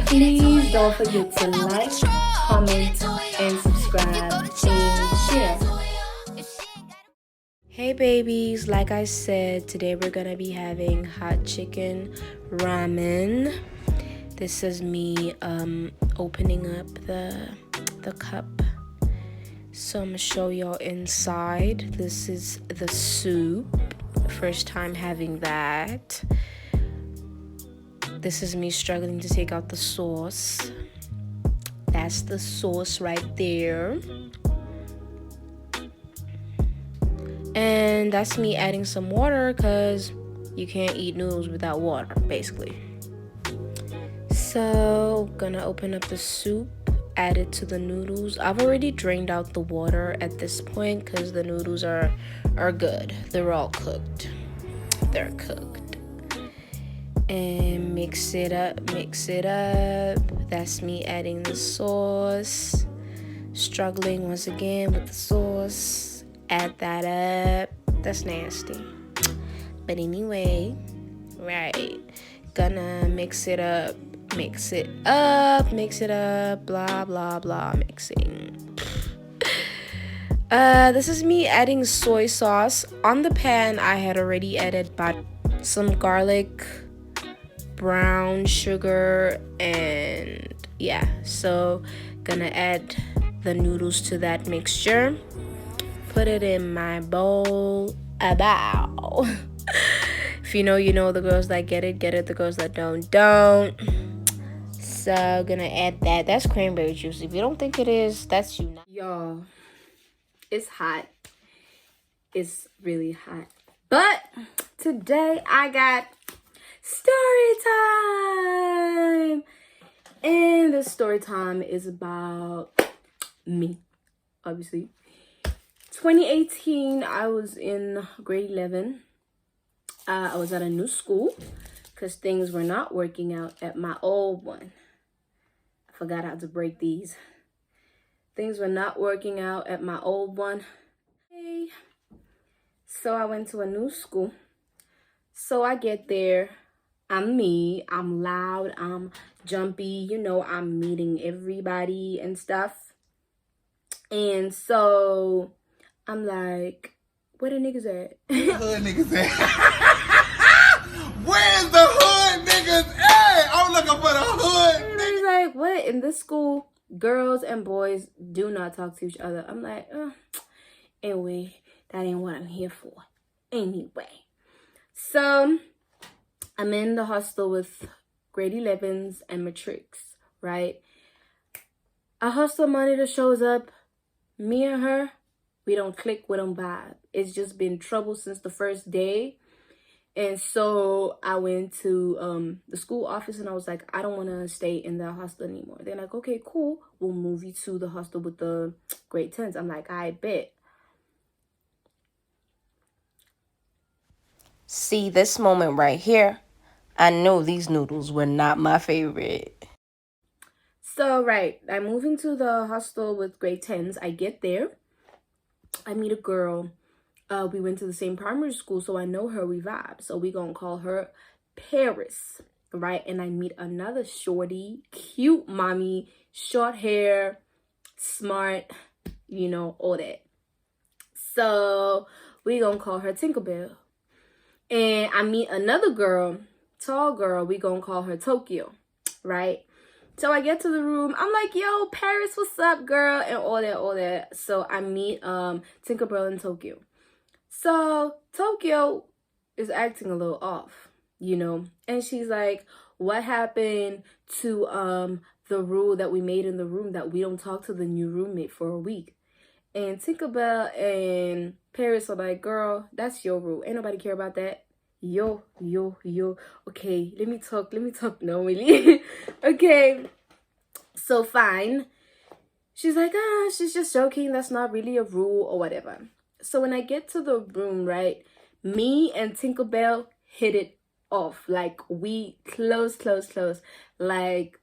Please don't forget to like, comment, and subscribe, and share. Hey babies, like I said, today we're gonna be having hot chicken ramen. This is me opening up the cup. So I'm gonna show y'all inside. This is the soup. First time having that. This is me struggling to take out the sauce. That's the sauce right there. And that's me adding some water because you can't eat noodles without water, basically. So, gonna open up the soup, add it to the noodles. I've already drained out the water at this point because the noodles are good. They're all cooked. They're cooked. And mix it up. That's me adding the sauce. Struggling once again with the sauce. Add that up. That's nasty. But anyway, right. Gonna mix it up, blah, blah, blah, mixing. This is me adding soy sauce. On the pan, I had already added some garlic, brown sugar, and yeah. So, gonna add the noodles to that mixture. Put it in my bowl. Abow. If you know, you know. The girls that get it. The girls that don't. So, gonna add that. That's cranberry juice. If you don't think it is, that's you. Y'all, it's hot. It's really hot. But today I got story time. And the story time is about me, obviously. 2018, I was in grade 11. I was at a new school because things were not working out at my old one. I forgot how to break these. Things were not working out at my old one. Hey. So I went to a new school. So I get there. I'm me. I'm loud. I'm jumpy. You know, I'm meeting everybody and stuff. And so I'm like, where the niggas at? Hood niggas at? Where's the hood niggas at? I'm looking for the hood niggas. He's like, what? In this school, girls and boys do not talk to each other. I'm like, anyway, that ain't what I'm here for. Anyway. So, I'm in the hostel with grade 11s and matrics, right? A hostel monitor shows up. Me and her, we don't click, we don't vibe. It's just been trouble since the first day. And so I went to the school office and I was like, I don't want to stay in the hostel anymore. They're like, okay, cool. We'll move you to the hostel with the grade 10s. I'm like, I bet. See, this moment right here, I know these noodles were not my favorite. So, right, I move into the hostel with grade 10s. I get there. I meet a girl. We went to the same primary school, so I know her. We vibe. So we gonna call her Paris, right? And I meet another shorty, cute mommy, short hair, smart, you know, all that. So we gonna call her Tinkerbell. And I meet another girl, tall girl. We gonna call her Tokyo, right? So I get to the room. I'm like, yo, Paris, what's up, girl? And all that. So I meet Tinkerbell and Tokyo. So Tokyo is acting a little off, you know. And she's like, what happened to the rule that we made in the room that we don't talk to the new roommate for a week? And Tinkerbell and Paris are like, girl, that's your rule. Ain't nobody care about that. Yo. Okay, let me talk. No, really. Okay. So fine. She's like, she's just joking. That's not really a rule or whatever. So when I get to the room, right, me and Tinkerbell hit it off. Like, we close. Like,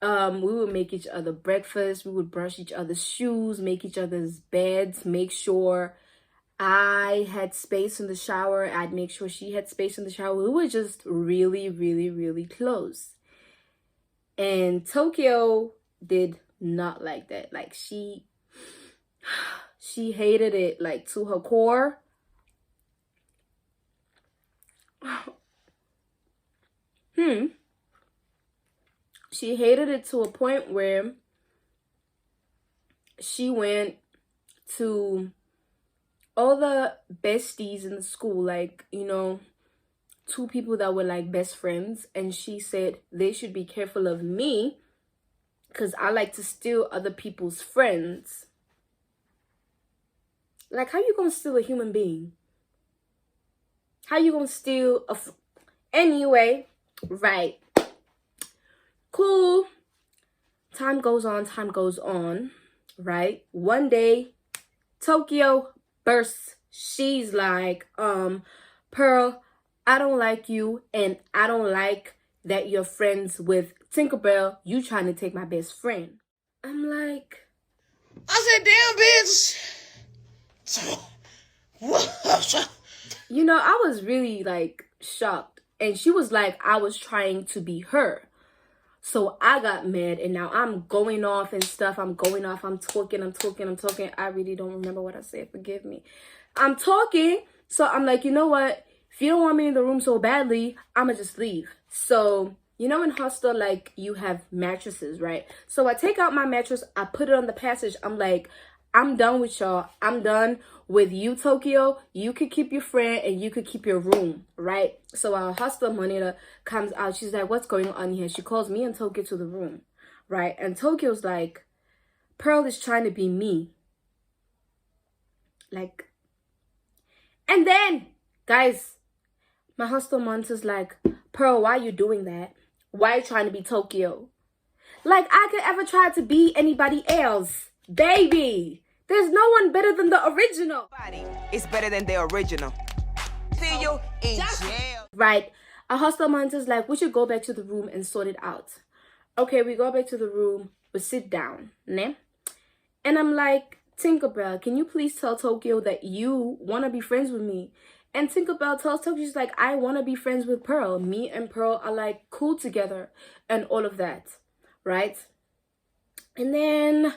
we would make each other breakfast. We would brush each other's shoes, make each other's beds, make sure I had space in the shower. I'd make sure she had space in the shower. We were just really, really, really close. And Tokyo did not like that. Like she hated it like to her core. She hated it to a point where she went to all the besties in the school, like, you know, two people that were like best friends, and she said they should be careful of me because I like to steal other people's friends. Like, how you gonna steal a human being? How you gonna steal anyway, right? Cool. Time goes on, right? One day, Tokyo bursts. She's like, Pearl, I don't like you, and I don't like that you're friends with Tinkerbell. You trying to take my best friend. I'm like, I said, damn, bitch. you know, I was really like shocked. And she was like, I was trying to be her. So I got mad, and now I'm going off and stuff. I'm talking. I really don't remember what I said. Forgive me. I'm talking. So I'm like, you know what? If you don't want me in the room so badly, I'ma just leave. So, you know, in hostel, like, you have mattresses, right? So I take out my mattress. I put it on the passage. I'm like, I'm done with y'all. I'm done with you, Tokyo. You could keep your friend and you could keep your room, right? So our hostel monitor comes out. She's like, what's going on here? She calls me and Tokyo to the room, right? And Tokyo's like, Pearl is trying to be me. Like, and then, guys, my hostel monitor's like, Pearl, why are you doing that? Why are you trying to be Tokyo? Like I could ever try to be anybody else. Baby, there's no one better than the original. It's better than the original. See you in jail. Right. A hostel monitor's like, we should go back to the room and sort it out. Okay, we go back to the room. We sit down. Ne? And I'm like, Tinkerbell, can you please tell Tokyo that you want to be friends with me? And Tinkerbell tells Tokyo, she's like, I want to be friends with Pearl. Me and Pearl are like cool together and all of that. Right? And then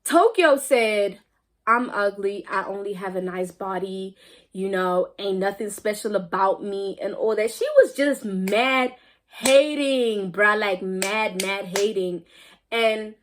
Tokyo said, I'm ugly. I only have a nice body. You know, ain't nothing special about me and all that. She was just mad hating, bruh. Like mad hating. And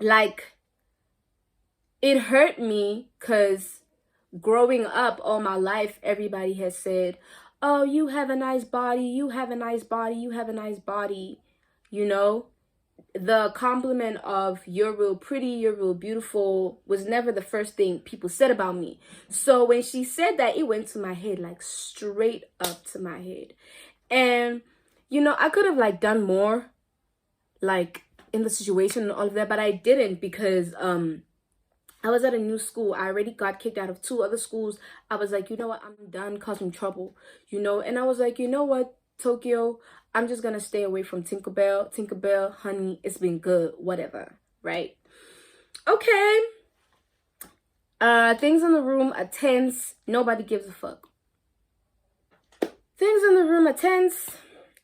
like, it hurt me because growing up all my life, everybody has said, oh, you have a nice body. You have a nice body. You have a nice body. You know? The compliment of you're real pretty, you're real beautiful was never the first thing people said about me. So when she said that, it went to my head, like straight up to my head. And, you know, I could have like done more like in the situation and all of that, but I didn't because I was at a new school. I already got kicked out of 2 other schools. I was like, you know what, I'm done causing trouble, you know. And I was like, you know what, Tokyo, I'm just gonna stay away from Tinkerbell. Tinkerbell, honey, it's been good, whatever, right? Okay. Things in the room are tense. Nobody gives a fuck. Things in the room are tense.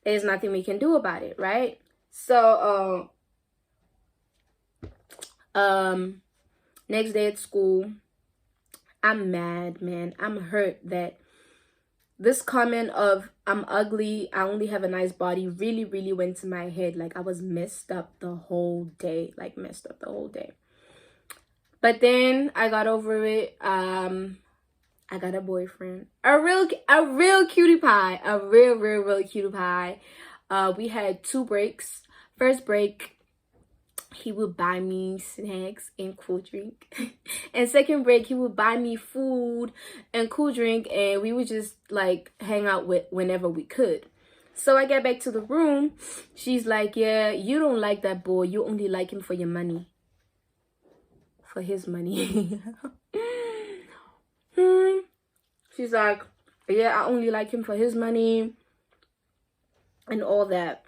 There's nothing we can do about it, right? So, next day at school, I'm mad, man. I'm hurt that this comment of I'm ugly, I only have a nice body really went to my head. Like I was messed up the whole day. But then I got over it. I got a boyfriend. A real cutie pie. A real cutie pie. We had 2 breaks. First break, he would buy me snacks and cool drink. And second break, he would buy me food and cool drink, and we would just like hang out with whenever we could. So I get back to the room. She's like, yeah, you don't like that boy. You only like him for your money. For his money. She's like, yeah, I only like him for his money and all that.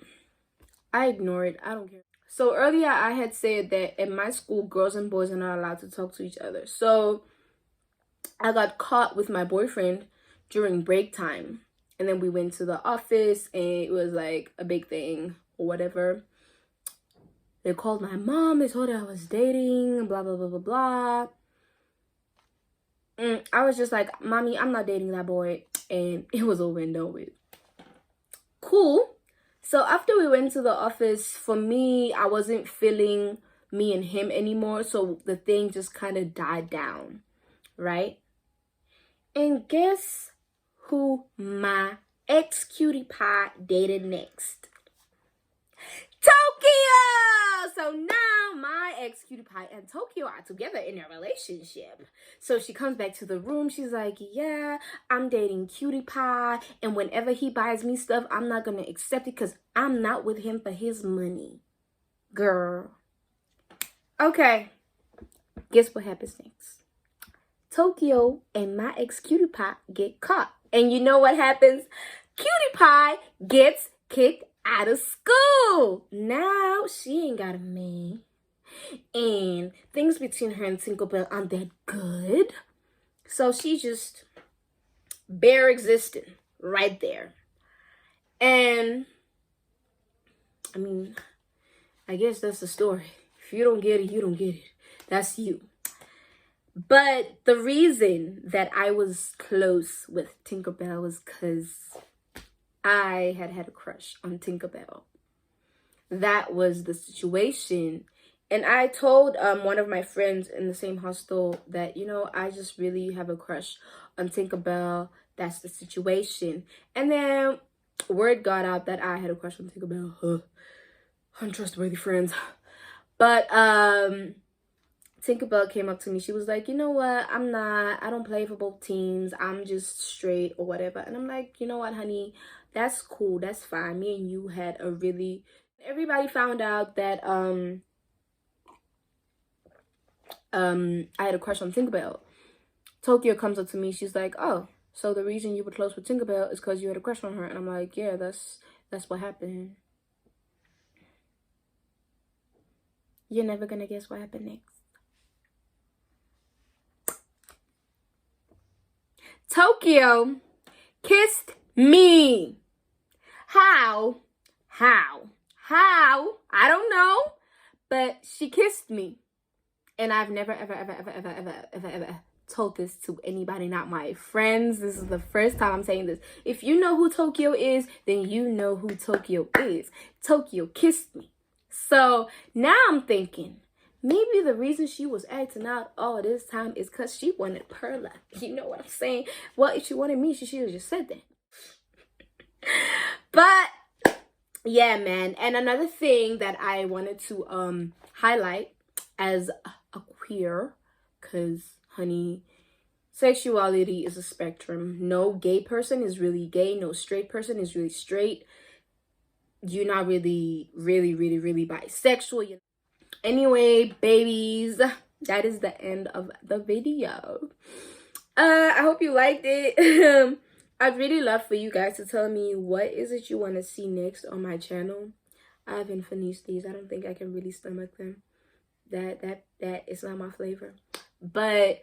I ignore it. I don't care. So earlier I had said that at my school, girls and boys are not allowed to talk to each other. So I got caught with my boyfriend during break time. And then we went to the office and it was like a big thing or whatever. They called my mom. They told her I was dating, blah, blah, blah, blah, blah. I was just like, Mommy, I'm not dating that boy. And it was over and done with. Cool. So after we went to the office, for me, I wasn't feeling me and him anymore. So the thing just kind of died down, right? And guess who my ex-cutie pie dated next? Tokyo! So now my ex-cutie pie and Tokyo are together in a relationship. So she comes back to the room. She's like, yeah, I'm dating cutie pie. And whenever he buys me stuff, I'm not going to accept it because I'm not with him for his money. Girl. Okay. Guess what happens next? Tokyo and my ex-cutie pie get caught. And you know what happens? Cutie pie gets kicked out of school. Now she ain't got a man. And things between her and Tinkerbell aren't that good. So she just bare existing right there. And I mean, I guess that's the story. If you don't get it, you don't get it. That's you. But the reason that I was close with Tinkerbell was because I had a crush on Tinkerbell. That was the situation. And I told one of my friends in the same hostel that, you know, I just really have a crush on Tinkerbell. That's the situation. And then word got out that I had a crush on Tinkerbell. Untrustworthy friends. But Tinkerbell came up to me. She was like, you know what? I don't play for both teams. I'm just straight or whatever. And I'm like, you know what, honey? That's cool. That's fine. Me and you had a really... Everybody found out that I had a crush on Tinkerbell. Tokyo comes up to me. She's like, oh, so the reason you were close with Tinkerbell is because you had a crush on her. And I'm like, yeah, that's what happened. You're never gonna guess what happened next. Tokyo kissed me. How? I don't know. But she kissed me. And I've never, ever told this to anybody, not my friends. This is the first time I'm saying this. If you know who Tokyo is, then you know who Tokyo is. Tokyo kissed me. So now I'm thinking, maybe the reason she was acting out all this time is because she wanted Perla. You know what I'm saying? Well, if she wanted me, she should have just said that. But yeah, man. And another thing that I wanted to highlight as a queer, because honey, sexuality is a spectrum. No gay person is really gay. No straight person is really straight. You're not really bisexual. Anyway, babies, that is the end of the video. I hope you liked it. I'd really love for you guys to tell me what is it you want to see next on my channel. I haven't finished these. I don't think I can really stomach them. That is not my flavor. But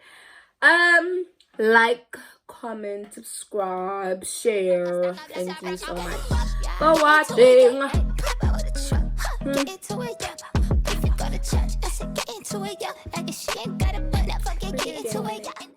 like, comment, subscribe, share. Thank you so much for watching. Get into it, yeah. If you go to church, I said get into it, yeah. Like if she ain't got a butt, never get into it, yeah.